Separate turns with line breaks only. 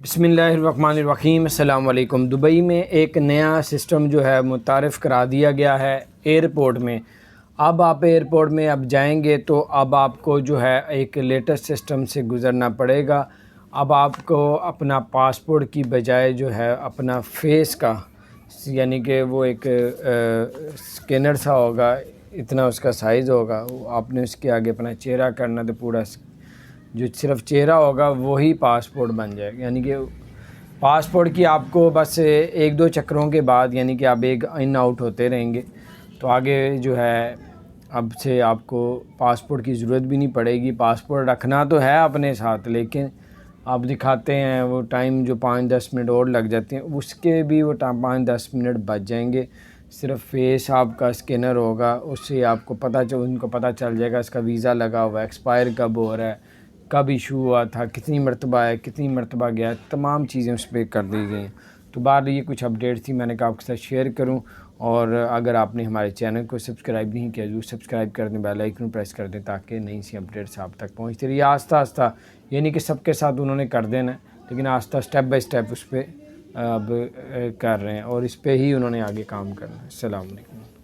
बिस्मिल्लाहिर्रहमानिर्रहीम। अस्सलाम वालेकुम। दुबई में एक नया सिस्टम जो है मुतारिफ़ करा दिया गया है एयरपोर्ट में। अब आप एयरपोर्ट में अब जाएंगे तो अब आपको जो है एक लेटेस्ट सिस्टम से गुज़रना पड़ेगा। अब आपको अपना पासपोर्ट की बजाय जो है अपना फेस का, यानी कि वो एक स्कैनर सा होगा, इतना उसका साइज़ होगा, आपने उसके आगे अपना चेहरा करना, तो पूरा जो सिर्फ चेहरा होगा वही पासपोर्ट बन जाएगा। यानी कि पासपोर्ट की आपको बस एक दो चक्करों के बाद, यानी कि आप एक इन आउट होते रहेंगे तो आगे जो है अब से आपको पासपोर्ट की ज़रूरत भी नहीं पड़ेगी। पासपोर्ट रखना तो है अपने साथ, लेकिन आप दिखाते हैं वो टाइम जो 5-10 मिनट और लग जाते हैं, उसके भी वो 5-10 मिनट बच जाएंगे। सिर्फ फेस आपका स्कैनर होगा, उससे आपको उनको पता चल जाएगा इसका वीज़ा लगा हुआ है, एक्सपायर कब हो रहा है, कब इशू हुआ था, कितनी मरतबा है, कितनी मरतबा गया, तमाम चीज़ें उस पर कर दी गई हैं। तो बार ये कुछ अपडेट थी, मैंने कहा आपके साथ शेयर करूं। और अगर आपने हमारे चैनल को सब्सक्राइब नहीं किया, जरूर सब्सक्राइब कर दें, बेल आइकन प्रेस कर दें, ताकि नई सी अपडेट्स आप तक पहुंचती रही। आस्ता आस्ता, यानी कि सबके साथ उन्होंने कर देना है, लेकिन आस्ता स्टेप बाय स्टेप उस पर अब कर रहे हैं और इस पर ही उन्होंने आगे काम करना है। अस्सलाम वालेकुम।